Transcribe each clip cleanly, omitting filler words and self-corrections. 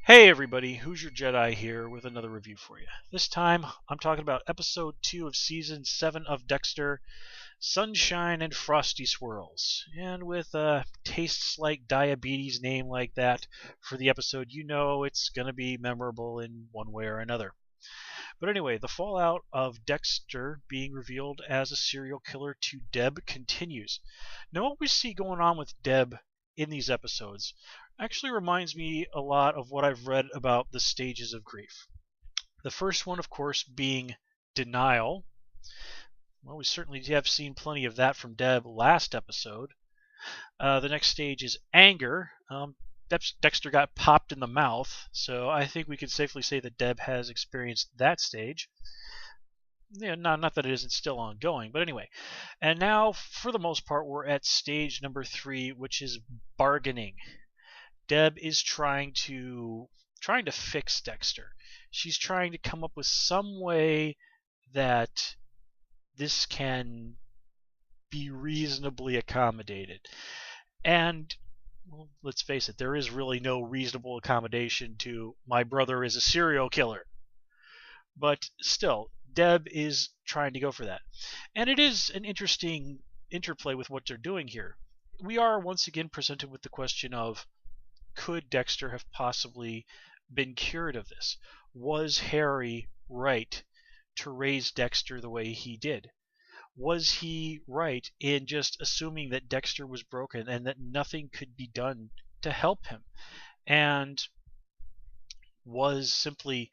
Hey everybody, Who's Your Jedi here with another review for you. This time I'm talking about episode 2 of season 7 of Dexter, Sunshine and Frosty Swirls. And with a tastes like diabetes name like that for the episode, you know it's going to be memorable in one way or another. But anyway, the fallout of Dexter being revealed as a serial killer to Deb continues. Now, what we see going on with Deb in these episodes actually reminds me a lot of what I've read about the stages of grief. The first one, of course, being denial. Well, we certainly have seen plenty of that from Deb last episode. The next stage is anger. Dexter got popped in the mouth, so I think we could safely say that Deb has experienced that stage. Yeah, not that it isn't still ongoing, but anyway. And now, for the most part, we're at stage number 3, which is bargaining. Deb is trying to fix Dexter. She's trying to come up with some way that this can be reasonably accommodated. And well, let's face it, there is really no reasonable accommodation to my brother is a serial killer. But still, Deb is trying to go for that. And it is an interesting interplay with what they're doing here. We are once again presented with the question of, could Dexter have possibly been cured of this? Was Harry right to raise Dexter the way he did? Was he right in just assuming that Dexter was broken and that nothing could be done to help him? And was simply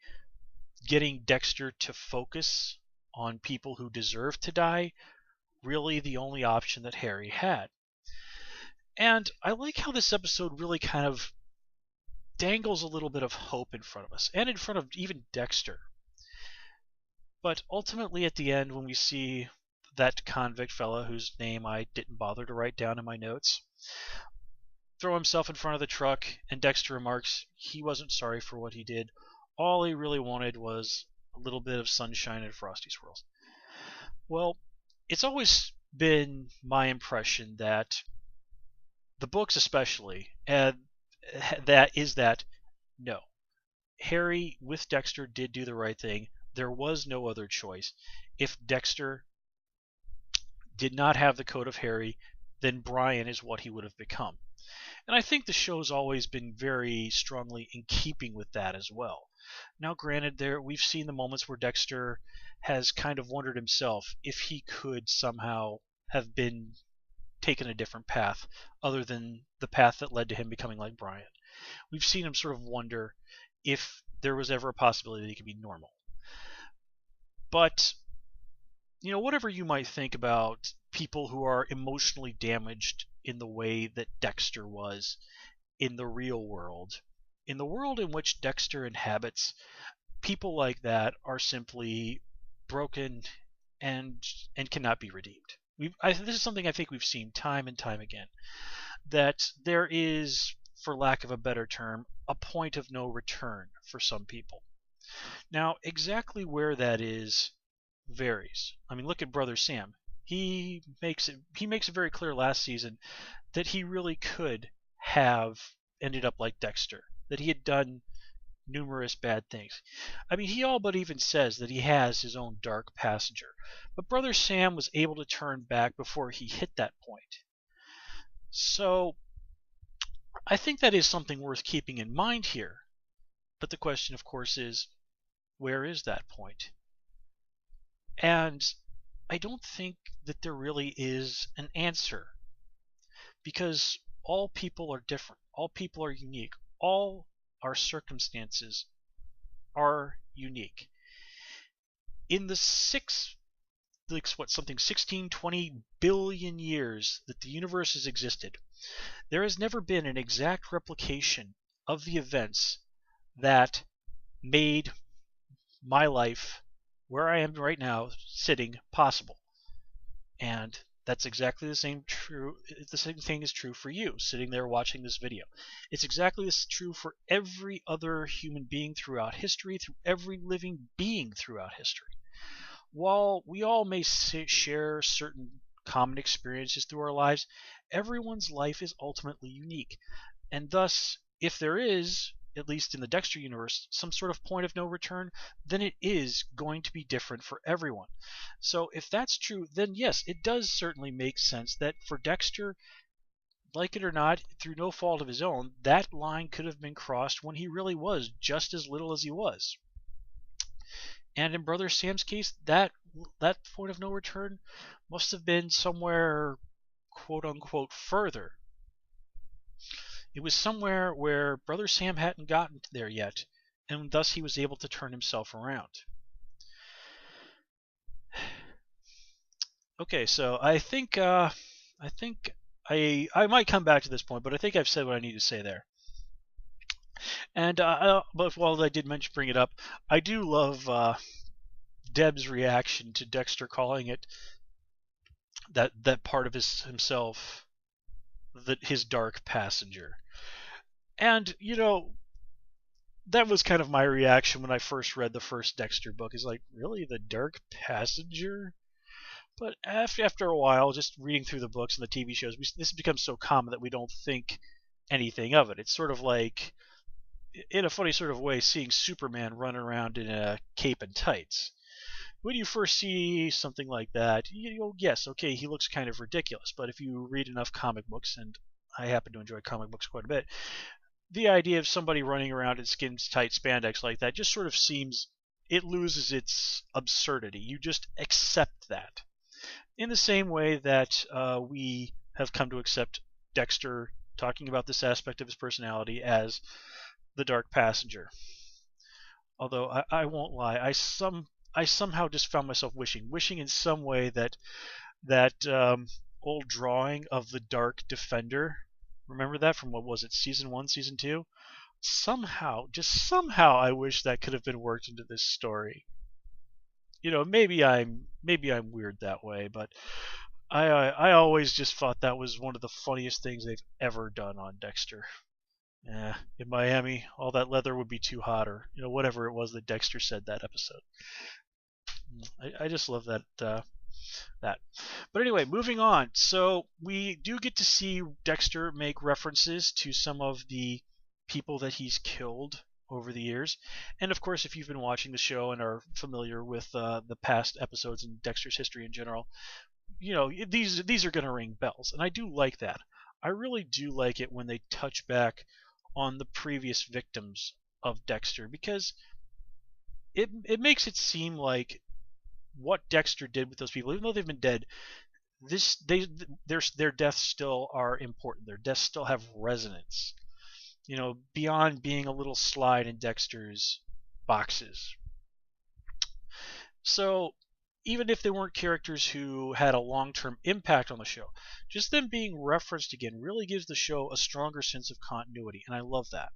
getting Dexter to focus on people who deserve to die really the only option that Harry had? And I like how this episode really kind of dangles a little bit of hope in front of us, and in front of even Dexter. But ultimately at the end, when we see that convict fella, whose name I didn't bother to write down in my notes, throw himself in front of the truck, and Dexter remarks he wasn't sorry for what he did. All he really wanted was a little bit of sunshine and Frosty Swirls. Well, it's always been my impression that the books especially, that no, Harry with Dexter did do the right thing. There was no other choice. If Dexter did not have the code of Harry, then Brian is what he would have become. And I think the show's always been very strongly in keeping with that as well. Now, granted, we've seen the moments where Dexter has kind of wondered himself if he could somehow have been taken a different path other than the path that led to him becoming like Brian. We've seen him sort of wonder if there was ever a possibility that he could be normal. But whatever you might think about people who are emotionally damaged in the way that Dexter was in the real world, in the world in which Dexter inhabits, people like that are simply broken and cannot be redeemed. This is something I think we've seen time and time again, that there is, for lack of a better term, a point of no return for some people. Now, exactly where that is varies. I mean, look at Brother Sam. He makes it very clear last season that he really could have ended up like Dexter, that he had done numerous bad things. I mean, he all but even says that he has his own dark passenger. But Brother Sam was able to turn back before he hit that point. So, I think that is something worth keeping in mind here. But the question, of course, is, where is that point? And I don't think that there really is an answer. Because all people are different. All people are unique. All our circumstances are unique. In the 16, 20 billion years that the universe has existed, there has never been an exact replication of the events that made my life, where I am right now, sitting, possible. And that's exactly the same thing is true for you, sitting there watching this video. It's exactly this true for every other human being throughout history, through every living being throughout history. While we all may share certain common experiences through our lives, everyone's life is ultimately unique. And thus, if there is at least in the Dexter universe, some sort of point of no return, then it is going to be different for everyone. So if that's true, then yes, it does certainly make sense that for Dexter, like it or not, through no fault of his own, that line could have been crossed when he really was just as little as he was. And in Brother Sam's case, that point of no return must have been somewhere quote unquote further. It was somewhere where Brother Sam hadn't gotten there yet, and thus he was able to turn himself around. Okay, so I might come back to this point, but I think I've said what I need to say there. And but while I did bring it up, I do love Deb's reaction to Dexter calling it that part of himself, his dark passenger. And that was kind of my reaction when I first read the first Dexter book. Is like, really, the dark passenger? But after a while, just reading through the books and the TV shows, this becomes so common that we don't think anything of it. It's sort of like, in a funny sort of way, seeing Superman run around in a cape and tights. When you first see something like that, you go, yes, okay, he looks kind of ridiculous. But if you read enough comic books, and I happen to enjoy comic books quite a bit, the idea of somebody running around in skin-tight spandex like that just sort of seems, it loses its absurdity. You just accept that. In the same way that we have come to accept Dexter talking about this aspect of his personality as the dark passenger. Although I won't lie, I somehow just found myself wishing in some way that old drawing of the Dark Defender. Remember that from, what was it, season 1, season 2? Somehow, just somehow, I wish that could have been worked into this story. Maybe I'm weird that way, but I always just thought that was one of the funniest things they've ever done on Dexter. In Miami, all that leather would be too hot, or whatever it was that Dexter said that episode. I just love that. But anyway, moving on. So we do get to see Dexter make references to some of the people that he's killed over the years. And of course, if you've been watching the show and are familiar with the past episodes and Dexter's history in general, these are going to ring bells. And I do like that. I really do like it when they touch back on the previous victims of Dexter, because it makes it seem like what Dexter did with those people, even though they've been dead, their deaths still are important. Their deaths still have resonance. Beyond being a little slide in Dexter's boxes. So even if they weren't characters who had a long-term impact on the show, just them being referenced again really gives the show a stronger sense of continuity, and I love that.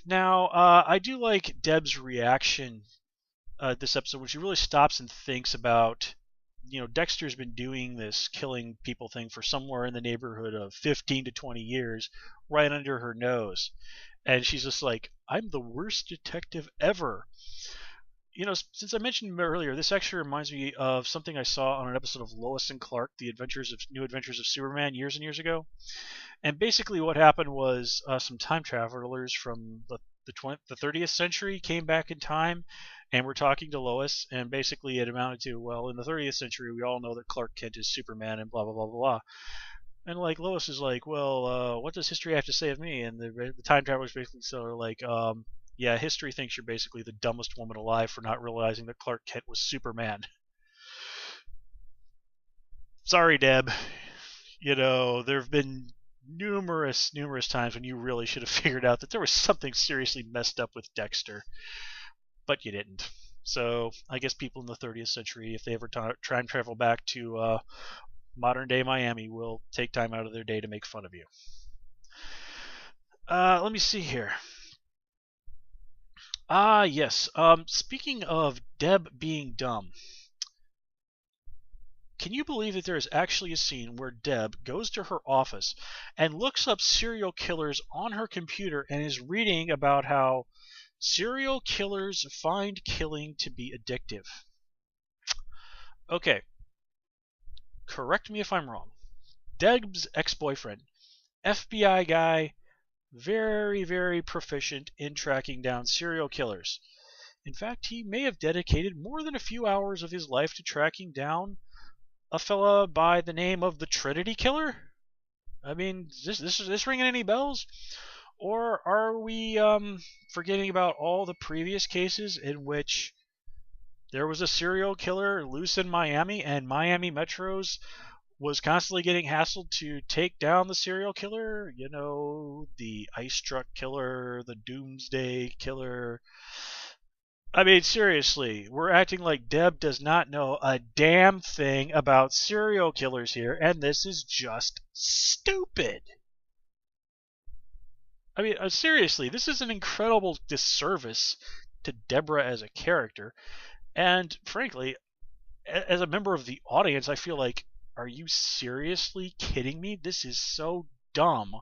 Now, I do like Deb's reaction this episode when she really stops and thinks about, Dexter's been doing this killing people thing for somewhere in the neighborhood of 15 to 20 years, right under her nose. And she's just like, I'm the worst detective ever. Since I mentioned earlier, this actually reminds me of something I saw on an episode of Lois and Clark, The New Adventures of Superman, years and years ago. And basically what happened was some time travelers from the 30th century came back in time and were talking to Lois, and basically it amounted to, well, in the 30th century we all know that Clark Kent is Superman and blah blah blah blah blah. And like Lois is like, well, what does history have to say of me? And the time travelers basically are like, yeah, history thinks you're basically the dumbest woman alive for not realizing that Clark Kent was Superman. Sorry, Deb. There have been numerous times when you really should have figured out that there was something seriously messed up with Dexter, but you didn't. So I guess people in the 30th century, if they ever try and travel back to modern day Miami, will take time out of their day to make fun of you. Let me see here. Yes. Speaking of Deb being dumb, can you believe that there is actually a scene where Deb goes to her office and looks up serial killers on her computer and is reading about how serial killers find killing to be addictive? Okay. Correct me if I'm wrong. Deb's ex-boyfriend, FBI guy, very, very proficient in tracking down serial killers. In fact, he may have dedicated more than a few hours of his life to tracking down a fella by the name of the Trinity Killer. I mean, is this ringing any bells? Or are we forgetting about all the previous cases in which there was a serial killer loose in Miami, and Miami Metros was constantly getting hassled to take down the serial killer? You know, the ice truck killer, the doomsday killer. I mean, seriously, we're acting like Deb does not know a damn thing about serial killers here, and this is just stupid. I mean, seriously, this is an incredible disservice to Deborah as a character, and frankly, as a member of the audience, I feel like, are you seriously kidding me? This is so dumb.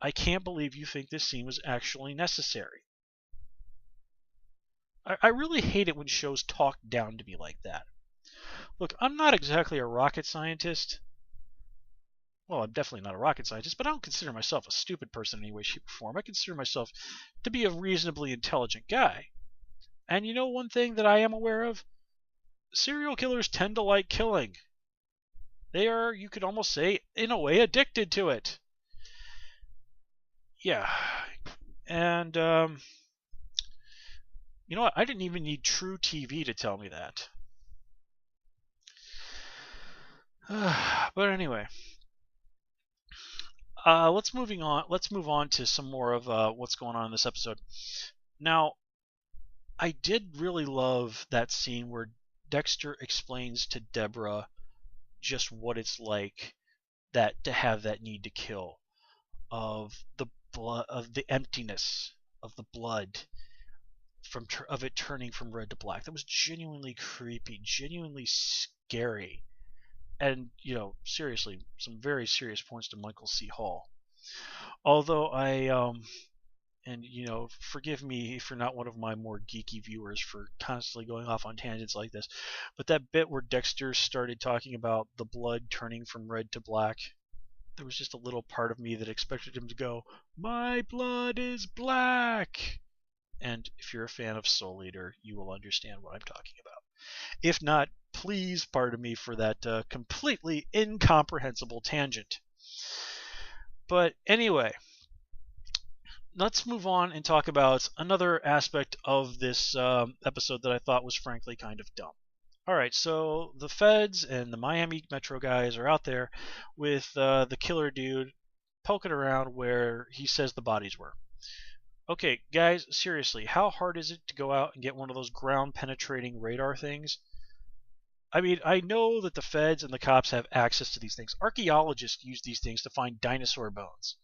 I can't believe you think this scene was actually necessary. I really hate it when shows talk down to me like that. Look, I'm not exactly a rocket scientist. Well, I'm definitely not a rocket scientist, but I don't consider myself a stupid person in any way, shape, or form. I consider myself to be a reasonably intelligent guy. And you know one thing that I am aware of? Serial killers tend to like killing. They are, you could almost say, in a way, addicted to it. Yeah. And, you know what? I didn't even need True TV to tell me that. But anyway, let's move on to some more of what's going on in this episode. Now, I did really love that scene where Dexter explains to Deborah just what it's like to have that need to kill, of the blood, of the emptiness of the blood, of it turning from red to black. That was genuinely creepy, genuinely scary, and seriously, some very serious points to Michael C. Hall. Although and forgive me if you're not one of my more geeky viewers for constantly going off on tangents like this, but that bit where Dexter started talking about the blood turning from red to black, there was just a little part of me that expected him to go, "My blood is black." And if you're a fan of Soul Eater, you will understand what I'm talking about. If not, please pardon me for that completely incomprehensible tangent. But anyway, let's move on and talk about another aspect of this episode that I thought was frankly kind of dumb. Alright, so the feds and the Miami Metro guys are out there with the killer dude poking around where he says the bodies were. Okay, guys, seriously, how hard is it to go out and get one of those ground-penetrating radar things? I mean, I know that the feds and the cops have access to these things. Archaeologists use these things to find dinosaur bones.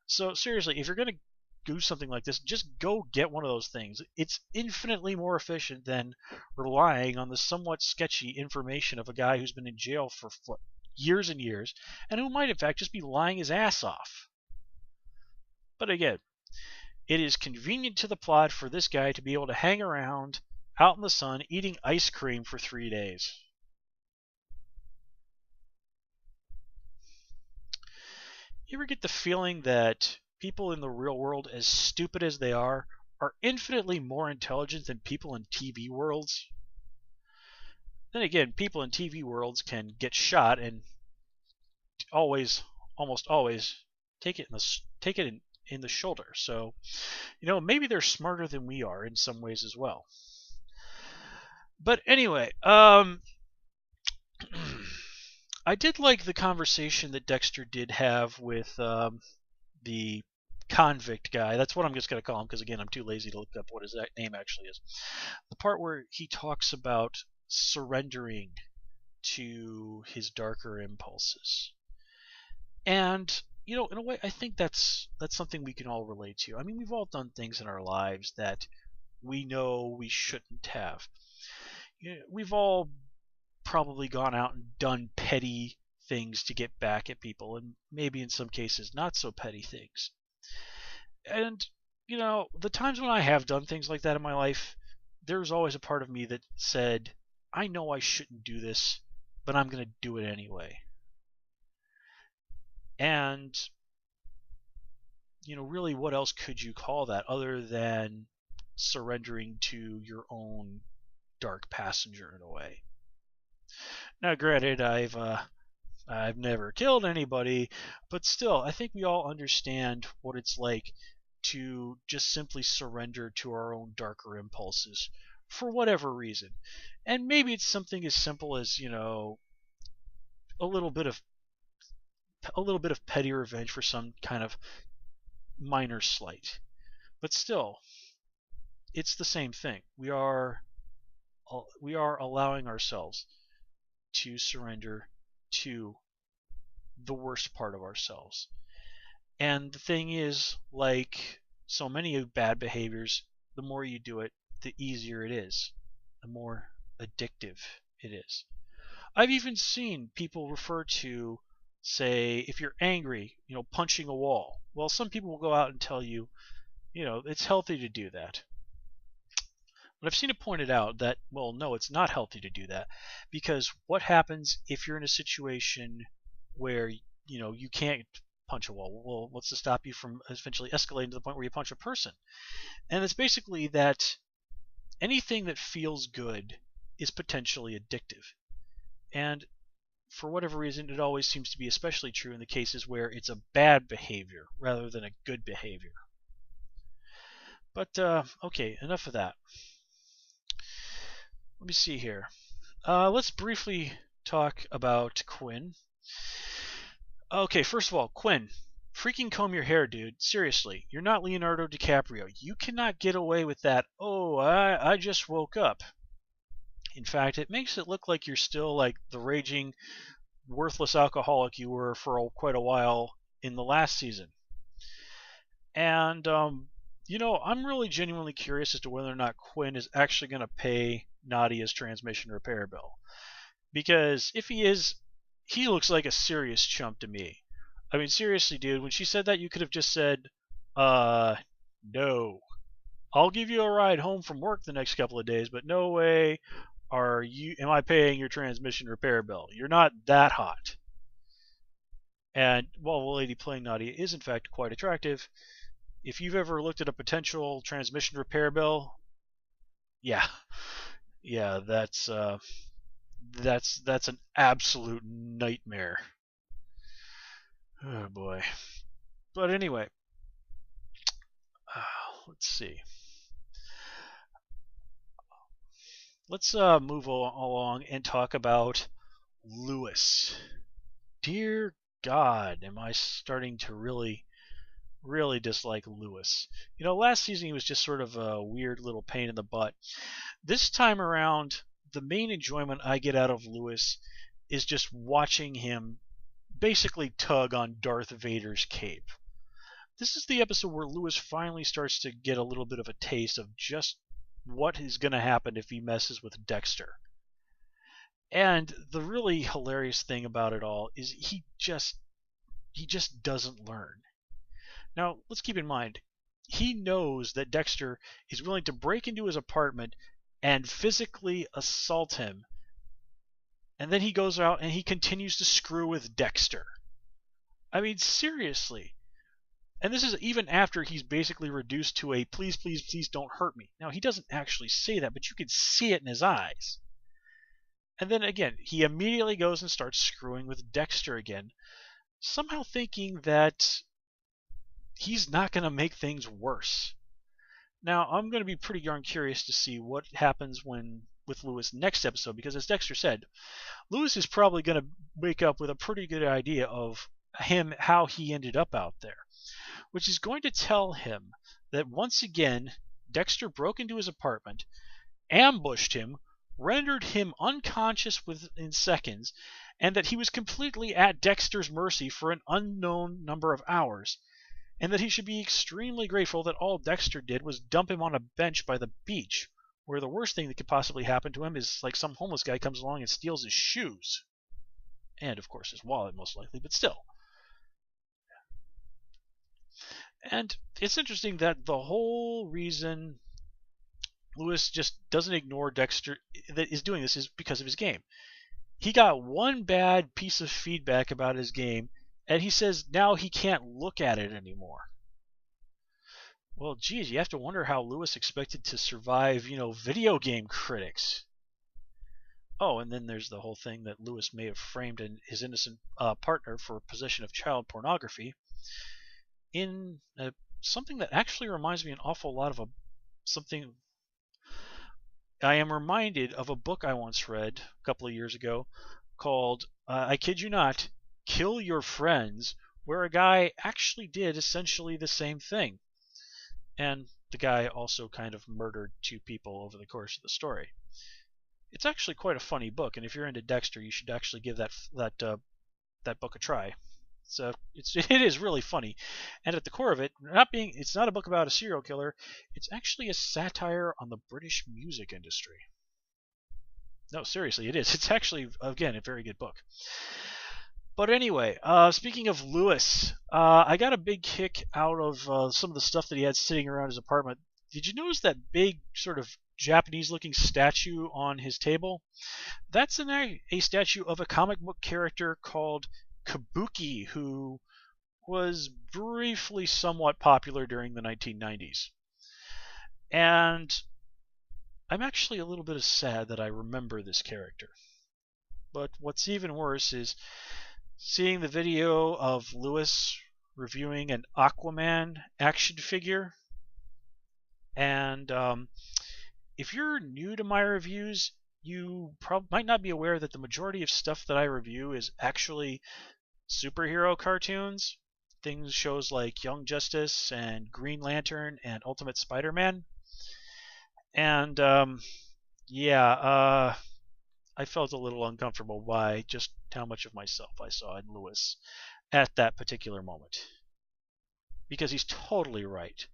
So, seriously, if you're going to do something like this, just go get one of those things. It's infinitely more efficient than relying on the somewhat sketchy information of a guy who's been in jail for years and years, and who might, in fact, just be lying his ass off. But again, it is convenient to the plot for this guy to be able to hang around out in the sun eating ice cream for 3 days. You ever get the feeling that people in the real world, as stupid as they are infinitely more intelligent than people in TV worlds? Then again, people in TV worlds can get shot and almost always, take it in the shoulder. So, maybe they're smarter than we are in some ways as well. But anyway, I did like the conversation that Dexter did have with the convict guy. That's what I'm just going to call him because, again, I'm too lazy to look up what his name actually is. The part where he talks about surrendering to his darker impulses. And, in a way, I think that's something we can all relate to. I mean, we've all done things in our lives that we know we shouldn't have. We've all probably gone out and done petty things to get back at people, and maybe in some cases not so petty things. And, the times when I have done things like that in my life, there's always a part of me that said, I know I shouldn't do this, but I'm going to do it anyway. And really, what else could you call that other than surrendering to your own dark passenger in a way? Now, granted, I've never killed anybody, but still, I think we all understand what it's like to just simply surrender to our own darker impulses for whatever reason. And maybe it's something as simple as, a little bit of petty revenge for some kind of minor slight. But still, it's the same thing. We are allowing ourselves to surrender to the worst part of ourselves. And the thing is, like so many bad behaviors, the more you do it, the easier it is, the more addictive it is. I've even seen people refer to, say, if you're angry, punching a wall. Well, some people will go out and tell you, it's healthy to do that. But I've seen it pointed out that, well, no, it's not healthy to do that, because what happens if you're in a situation where you can't punch a wall? Well, what's to stop you from eventually escalating to the point where you punch a person? And it's basically that anything that feels good is potentially addictive. And for whatever reason, it always seems to be especially true in the cases where it's a bad behavior rather than a good behavior. But, okay, enough of that. Let me see here. Let's briefly talk about Quinn. Okay, first of all, Quinn, freaking comb your hair, dude. Seriously, you're not Leonardo DiCaprio. You cannot get away with that, oh, I just woke up. In fact, it makes it look like you're still like the raging, worthless alcoholic you were for quite a while in the last season. And, I'm really genuinely curious as to whether or not Quinn is actually going to pay Nadia's transmission repair bill. Because if he is, he looks like a serious chump to me. I mean, seriously, dude, when she said that, you could have just said, no. I'll give you a ride home from work the next couple of days, but no way am I paying your transmission repair bill. You're not that hot. And while the lady playing Nadia is in fact quite attractive, if you've ever looked at a potential transmission repair bill, yeah, that's an absolute nightmare. Oh boy. But anyway, let's see. Let's move along and talk about Lewis. Dear God, am I starting to really dislike Lewis. Last season he was just sort of a weird little pain in the butt. This time around, the main enjoyment I get out of Lewis is just watching him basically tug on Darth Vader's cape. This is the episode where Lewis finally starts to get a little bit of a taste of just what is going to happen if he messes with Dexter. And the really hilarious thing about it all is he just doesn't learn. Now, let's keep in mind, he knows that Dexter is willing to break into his apartment and physically assault him. And then he goes out and he continues to screw with Dexter. I mean, seriously. And this is even after he's basically reduced to a please, please, please don't hurt me. Now, he doesn't actually say that, but you can see it in his eyes. And then again, he immediately goes and starts screwing with Dexter again, somehow thinking that he's not going to make things worse. Now, I'm going to be pretty darn curious to see what happens with Lewis next episode, because as Dexter said, Lewis is probably going to wake up with a pretty good idea of how he ended up out there, which is going to tell him that once again, Dexter broke into his apartment, ambushed him, rendered him unconscious within seconds, and that he was completely at Dexter's mercy for an unknown number of hours, and that he should be extremely grateful that all Dexter did was dump him on a bench by the beach, where the worst thing that could possibly happen to him is like some homeless guy comes along and steals his shoes. And, of course, his wallet, most likely, but still. And it's interesting that the whole reason Lewis just doesn't ignore Dexter that is doing this is because of his game. He got one bad piece of feedback about his game, and he says now he can't look at it anymore. Well, geez, you have to wonder how Lewis expected to survive, video game critics. Oh, and then there's the whole thing that Lewis may have framed his innocent partner for possession of child pornography in something that actually reminds me an awful lot of something. I am reminded of a book I once read a couple of years ago called, I kid you not, Kill Your Friends, where a guy actually did essentially the same thing. And the guy also kind of murdered two people over the course of the story. It's actually quite a funny book, and if you're into Dexter, you should actually give that book a try. So it is really funny, and at the core of it, it's not a book about a serial killer. It's actually a satire on the British music industry. No, seriously, it is. It's actually, again, a very good book. But anyway, speaking of Lewis, I got a big kick out of some of the stuff that he had sitting around his apartment. Did you notice that big sort of Japanese-looking statue on his table? That's a statue of a comic book character called Kabuki, who was briefly somewhat popular during the 1990s. And I'm actually a little bit sad that I remember this character. But what's even worse is seeing the video of Lewis reviewing an Aquaman action figure. And if you're new to my reviews, you might not be aware that the majority of stuff that I review is actually superhero cartoons. Shows like Young Justice and Green Lantern and Ultimate Spider-Man. And I felt a little uncomfortable by just how much of myself I saw in Lewis at that particular moment. Because he's totally right.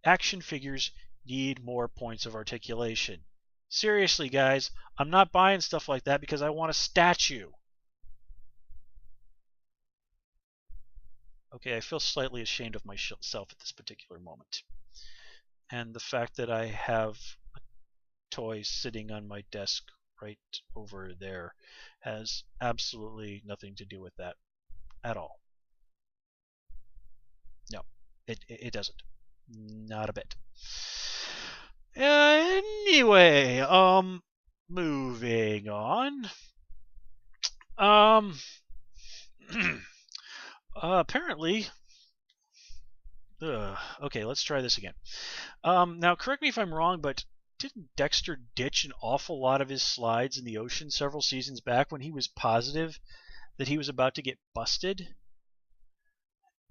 Action figures need more points of articulation. Seriously, guys, I'm not buying stuff like that because I want a statue. Okay, I feel slightly ashamed of myself at this particular moment. And the fact that I have a toy sitting on my desk right over there has absolutely nothing to do with that at all. No, it doesn't. Not a bit. Anyway, moving on. Apparently, okay, let's try this again. Now, correct me if I'm wrong, but didn't Dexter ditch an awful lot of his slides in the ocean several seasons back when he was positive that he was about to get busted?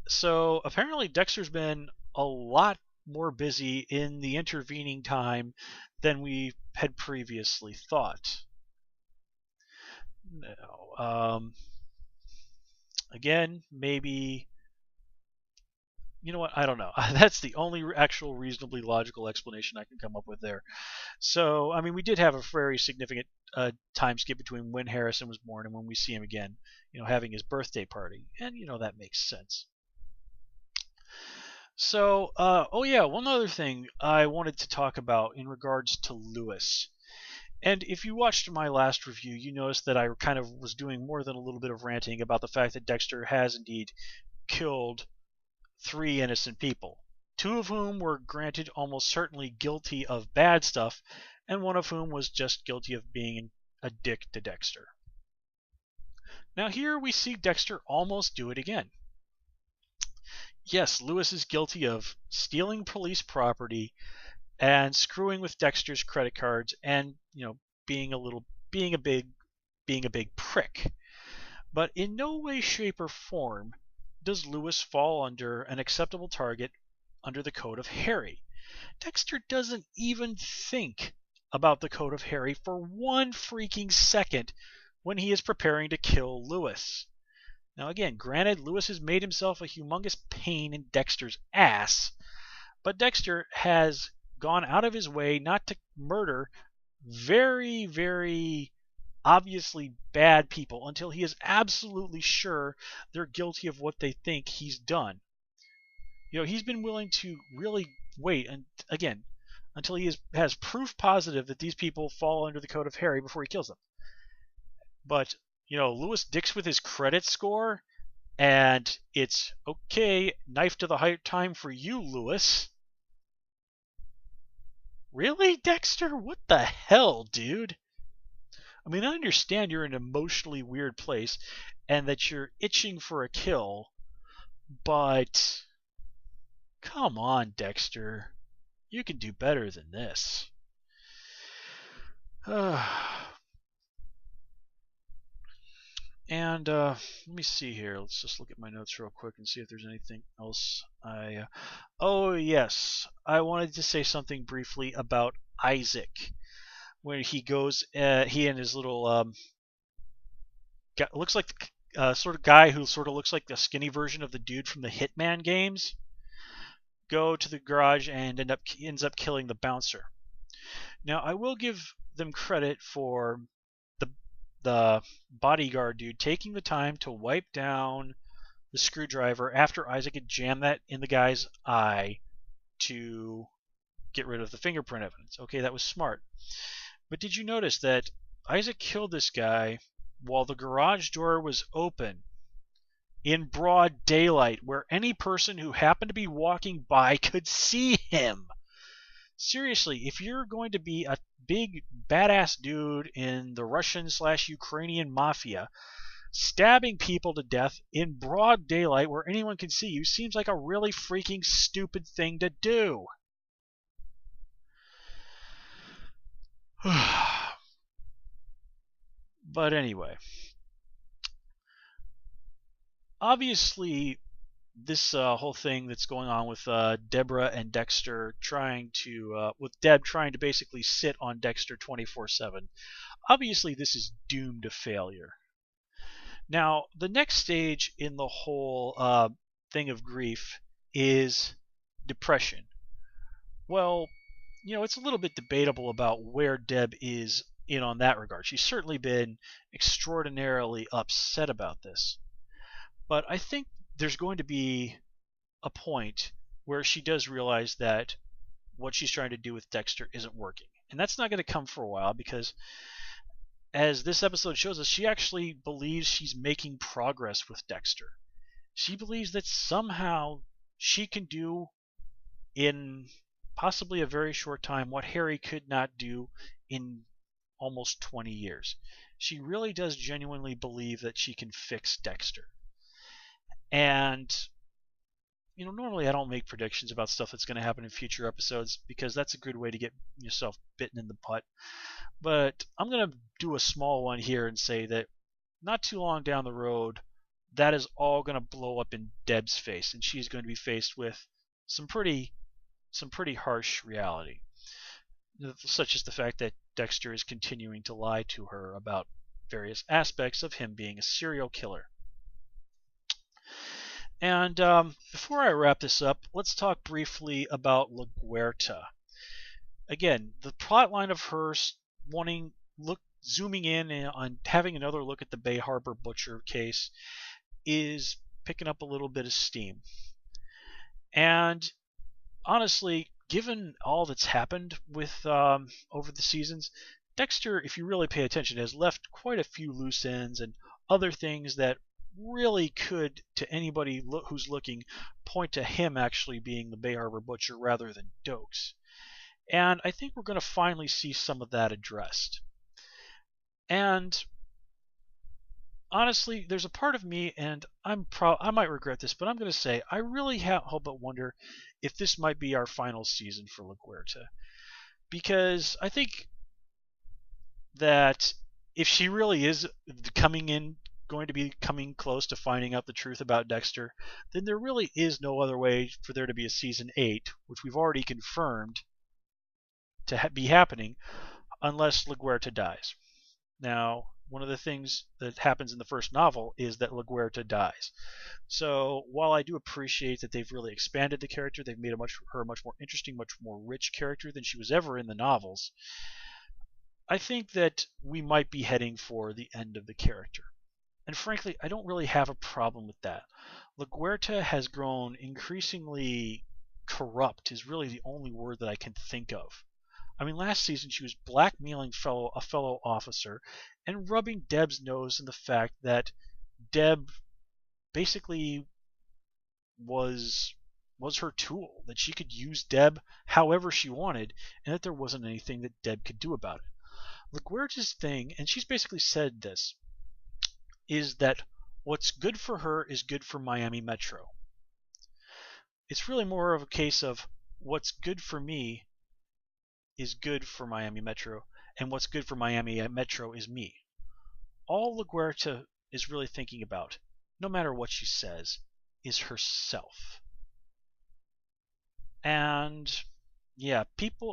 So apparently Dexter's been a lot more busy in the intervening time than we had previously thought. Now, again, maybe, you know what, I don't know. That's the only actual reasonably logical explanation I can come up with there. So, I mean, we did have a very significant time skip between when Harrison was born and when we see him again, having his birthday party. And, that makes sense. So, one other thing I wanted to talk about in regards to Lewis. And if you watched my last review, you noticed that I kind of was doing more than a little bit of ranting about the fact that Dexter has indeed killed 3 innocent people, 2 of whom were granted almost certainly guilty of bad stuff, and 1 of whom was just guilty of being a dick to Dexter. Now here we see Dexter almost do it again. Yes, Lewis is guilty of stealing police property and screwing with Dexter's credit cards and, being a big prick. But in no way, shape, or form does Lewis fall under an acceptable target under the Code of Harry. Dexter doesn't even think about the Code of Harry for 1 freaking second when he is preparing to kill Lewis. Now again, granted, Lewis has made himself a humongous pain in Dexter's ass, but Dexter has gone out of his way not to murder very, very obviously bad people until he is absolutely sure they're guilty of what they think he's done. He's been willing to really wait, and again, until he has proof positive that these people fall under the Code of Harry before he kills them. But Lewis dicks with his credit score, And it's, okay, knife to the heart time for you, Lewis. Really, Dexter? What the hell, dude? I mean, I understand you're in an emotionally weird place and that you're itching for a kill, but come on, Dexter. You can do better than this. And let me see here. Let's just look at my notes real quick and see if there's anything else oh, yes. I wanted to say something briefly about Isaac. When he goes, he and his little, looks like the sort of guy who sort of looks like the skinny version of the dude from the Hitman games, go to the garage and ends up killing the bouncer. Now, I will give them credit for the bodyguard dude taking the time to wipe down the screwdriver after Isaac had jammed that in the guy's eye to get rid of the fingerprint evidence. Okay, that was smart. But did you notice that Isaac killed this guy while the garage door was open in broad daylight where any person who happened to be walking by could see him? Seriously, if you're going to be a big badass dude in the Russian/Ukrainian mafia, stabbing people to death in broad daylight where anyone can see you seems like a really freaking stupid thing to do. But anyway, obviously this whole thing that's going on with Deborah and Dexter with Deb trying to basically sit on Dexter 24/7, obviously this is doomed to failure. Now, the next stage in the whole thing of grief is depression. Well, it's a little bit debatable about where Deb is in on that regard. She's certainly been extraordinarily upset about this. But I think there's going to be a point where she does realize that what she's trying to do with Dexter isn't working. And that's not going to come for a while because, as this episode shows us, she actually believes she's making progress with Dexter. She believes that somehow she can do in possibly a very short time what Harry could not do in almost 20 years. She really does genuinely believe that she can fix Dexter. And, normally I don't make predictions about stuff that's going to happen in future episodes because that's a good way to get yourself bitten in the butt. But I'm going to do a small one here and say that not too long down the road, that is all going to blow up in Deb's face, and she's going to be faced with some pretty harsh reality, such as the fact that Dexter is continuing to lie to her about various aspects of him being a serial killer. And before I wrap this up, let's talk briefly about LaGuerta. Again, the plotline of her zooming in on having another look at the Bay Harbor Butcher case is picking up a little bit of steam. And honestly, given all that's happened with over the seasons, Dexter, if you really pay attention, has left quite a few loose ends and other things that really could, to anybody who's looking, point to him actually being the Bay Harbor Butcher rather than Dokes. And I think we're going to finally see some of that addressed. And honestly, there's a part of me, and I might regret this, but I'm going to say I really hope but wonder if this might be our final season for LaGuerta. Because I think that if she really is going to be coming close to finding out the truth about Dexter, then there really is no other way for there to be a season 8, which we've already confirmed to be happening, unless LaGuerta dies. Now, one of the things that happens in the first novel is that LaGuerta dies. So while I do appreciate that they've really expanded the character, they've made her a much more interesting, much more rich character than she was ever in the novels, I think that we might be heading for the end of the character. And frankly, I don't really have a problem with that. LaGuerta has grown increasingly corrupt is really the only word that I can think of. I mean, last season she was blackmailing a fellow officer and rubbing Deb's nose in the fact that Deb basically was her tool, that she could use Deb however she wanted, and that there wasn't anything that Deb could do about it. LaGuerta's thing, and she's basically said this, is that what's good for her is good for Miami Metro. It's really more of a case of what's good for me is good for Miami Metro, and what's good for Miami Metro is me. All LaGuerta is really thinking about, no matter what she says, is herself. And yeah,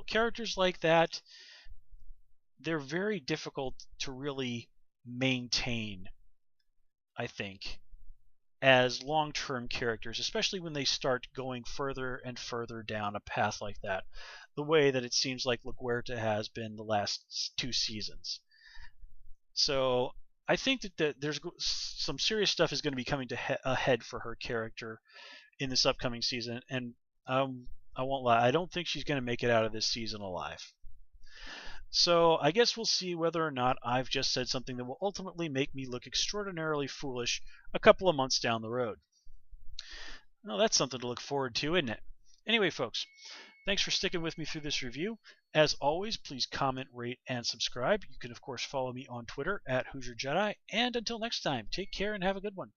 characters like that, they're very difficult to really maintain, I think, as long-term characters, especially when they start going further and further down a path like that, the way that it seems like LaGuerta has been the last 2 seasons. So I think that there's some serious stuff is going to be coming ahead for her character in this upcoming season, and I won't lie, I don't think she's going to make it out of this season alive. So I guess we'll see whether or not I've just said something that will ultimately make me look extraordinarily foolish a couple of months down the road. Well, that's something to look forward to, isn't it? Anyway, folks, thanks for sticking with me through this review. As always, please comment, rate, and subscribe. You can, of course, follow me on Twitter at Hoosier Jedi. And until next time, take care and have a good one.